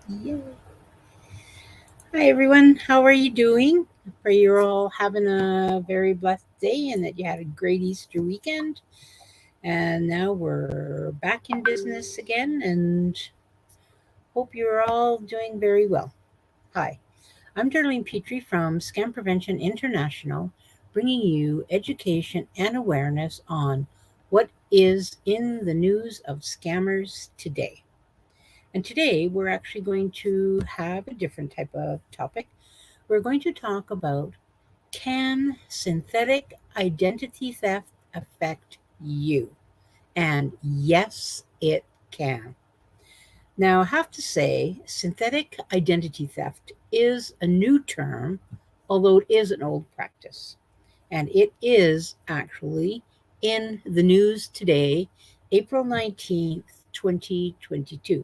Yay. Hi, everyone. How are you doing? Pray you're all having a very blessed day and that you had a great Easter weekend. And now we're back in business again and hope you're all doing very well. Hi, I'm Darlene Petrie from Scam Prevention International, bringing you education and awareness on what is in the news of scammers today. And today we're actually going to have a different type of topic. We're going to talk about, can synthetic identity theft affect you? And yes, it can. Now, I have to say, synthetic identity theft is a new term, although it is an old practice. And it is actually in the news today, April 19th, 2022.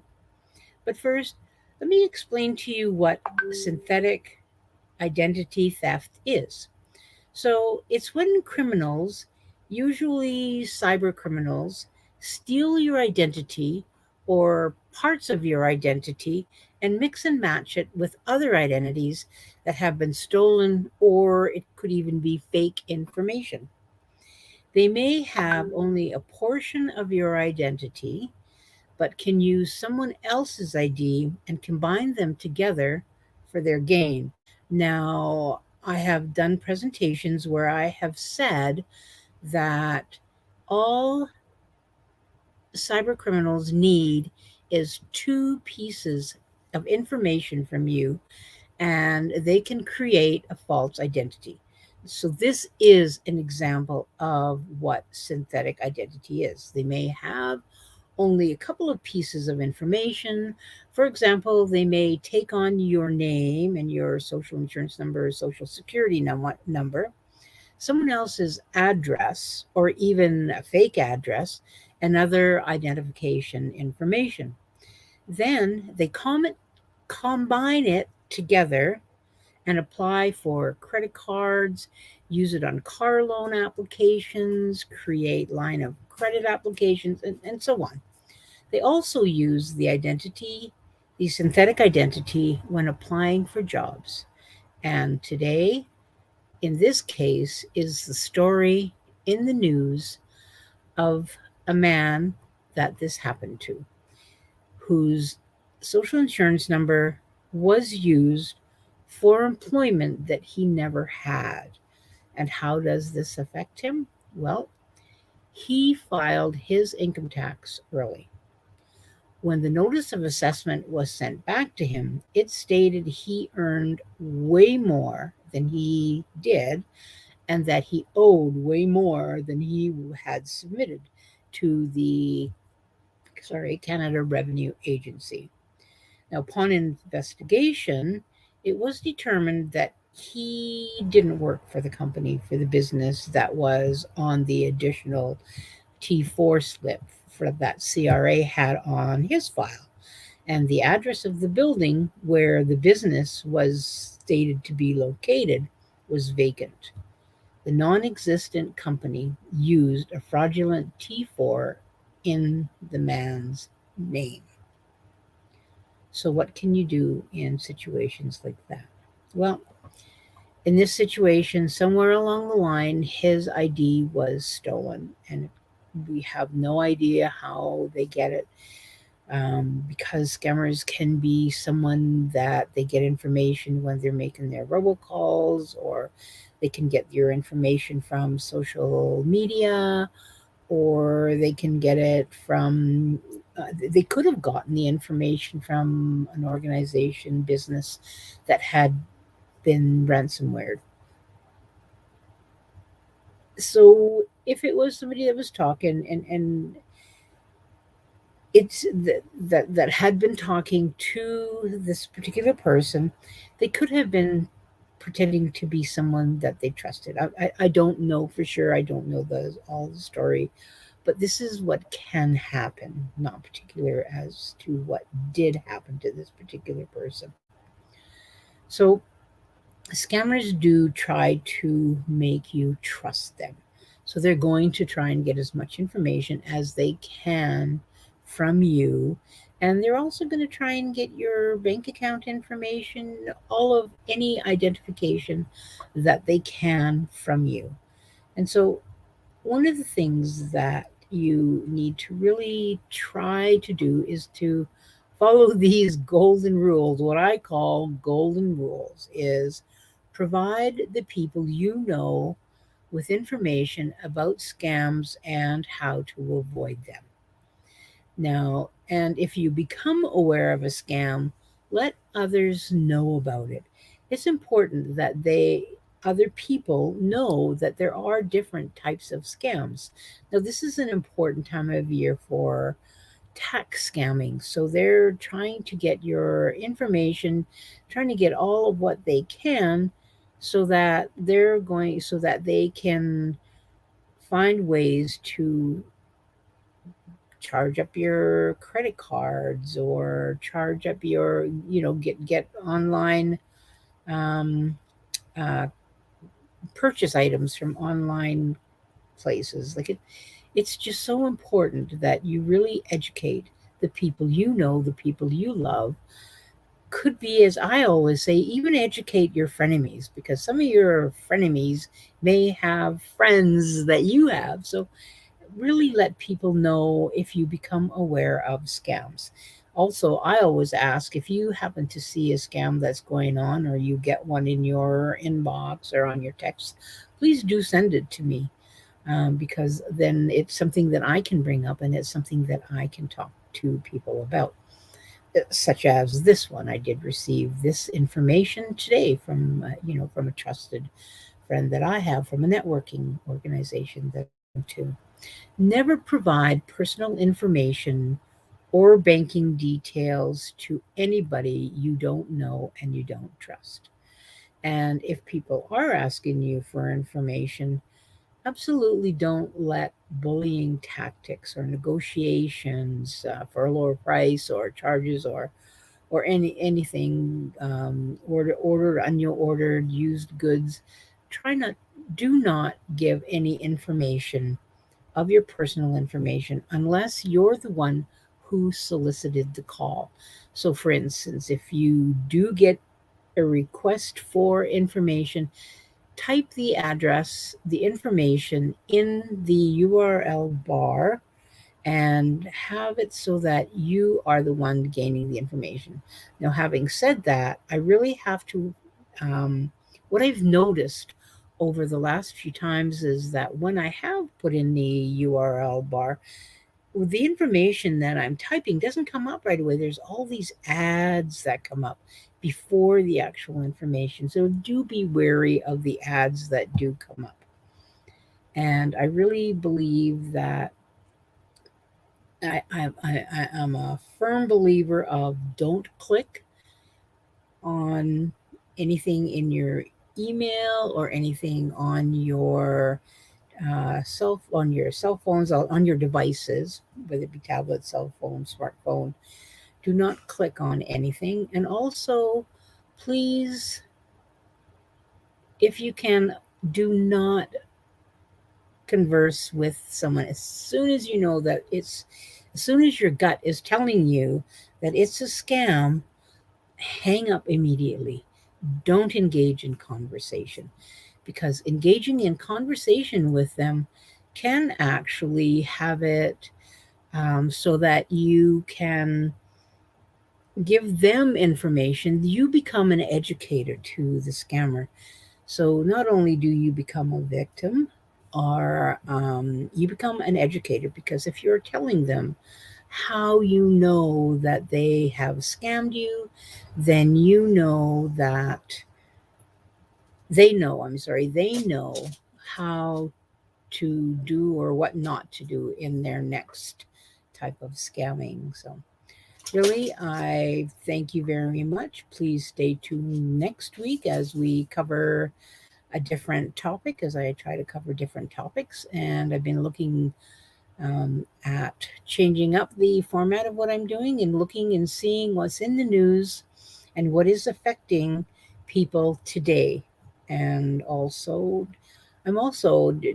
But first, let me explain to you what synthetic identity theft is. So it's when criminals, usually cyber criminals, steal your identity or parts of your identity and mix and match it with other identities that have been stolen, or it could even be fake information. They may have only a portion of your identity, but can use someone else's ID and combine them together for their gain. Now, I have done presentations where I have said that all cyber criminals need is two pieces of information from you, and they can create a false identity. So, this is an example of what synthetic identity is. They may have only a couple of pieces of information. For example, they may take on your name and your social insurance number, social security number, someone else's address, or even a fake address, and other identification information. Then they combine it together and apply for credit cards, use it on car loan applications, create line of credit applications, and so on. They also use the synthetic identity, when applying for jobs. And today, in this case, is the story in the news of a man that this happened to, whose social insurance number was used for employment that he never had. And how does this affect him? Well, he filed his income tax early. When the notice of assessment was sent back to him, it stated he earned way more than he did and that he owed way more than he had submitted to the Canada Revenue Agency. Now, upon investigation, it was determined that he didn't work for the company, for the business that was on the additional T4 slip for that CRA had on his file. And the address of the building where the business was stated to be located was vacant. The non existent company used a fraudulent T4 in the man's name. So, what can you do in situations like that? Well, in this situation, somewhere along the line, his ID was stolen, and we have no idea how they get it, because scammers can be someone that they get information when they're making their robocalls, or they can get your information from social media, or they can get it from, they could have gotten the information from an organization, business that had been ransomware. So if it was somebody that was talking, it's that had been talking to this particular person, they could have been pretending to be someone that they trusted. I don't know for sure. I don't know all the story, but this is what can happen, not particular as to what did happen to this particular person. So scammers do try to make you trust them. So they're going to try and get as much information as they can from you. And they're also going to try and get your bank account information, all of any identification that they can from you. And so, one of the things that you need to really try to do is to follow these golden rules. What I call golden rules is provide the people you know with information about scams and how to avoid them. Now, and if you become aware of a scam, let others know about it. It's important that other people know that there are different types of scams. Now, this is an important time of year for tax scamming. So they're trying to get your information, trying to get all of what they can so that they can find ways to charge up your credit cards or charge up your, get online um, uh, purchase items from online places. It's just so important that you really educate the people you know, the people you love. Could be, as I always say, even educate your frenemies, because some of your frenemies may have friends that you have. So really let people know if you become aware of scams. Also, I always ask, if you happen to see a scam that's going on or you get one in your inbox or on your text, please do send it to me, because then it's something that I can bring up and it's something that I can talk to people about. Such as this one, I did receive this information today from from a trusted friend that I have from a networking organization that I belong to. Never provide personal information or banking details to anybody you don't know and you don't trust. And if people are asking you for information, absolutely don't let bullying tactics or negotiations for a lower price or charges or anything, ordered unordered used goods. Try not Do not give any information of your personal information unless you're the one who solicited the call. So, for instance, if you do get a request for information, type the address, the information in the URL bar and have it so that you are the one gaining the information. Now, having said that, I really have to, what I've noticed over the last few times is that when I have put in the URL bar, the information that I'm typing doesn't come up right away. There's all these ads that come up before the actual information. So do be wary of the ads that do come up. And I really believe that I'm a firm believer of don't click on anything in your email or anything on your cell phones, on your devices, whether it be tablet, cell phone, smartphone. Do not click on anything. And also, please, if you can, do not converse with someone as soon as you know that as soon as your gut is telling you that it's a scam. Hang up immediately. Don't engage in conversation, because engaging in conversation with them can actually have it, so that you can give them information. You become an educator to the scammer. So not only do you become a victim, or you become an educator, because if you're telling them how you know that they have scammed you, then you know that they know how to do or what not to do in their next type of scamming. So, really, I thank you very much. Please stay tuned next week as we cover a different topic, as I try to cover different topics. And I've been looking at changing up the format of what I'm doing and looking and seeing what's in the news and what is affecting people today. And also,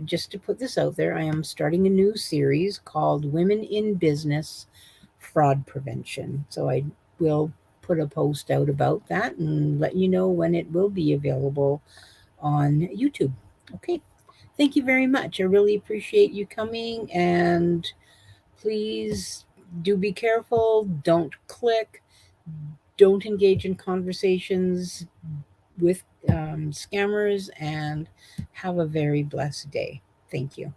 just to put this out there, I am starting a new series called Women in Business fraud prevention. So I will put a post out about that and let you know when it will be available on YouTube. Okay. Thank you very much. I really appreciate you coming, and please do be careful. Don't click. Don't engage in conversations with scammers, and have a very blessed day. Thank you.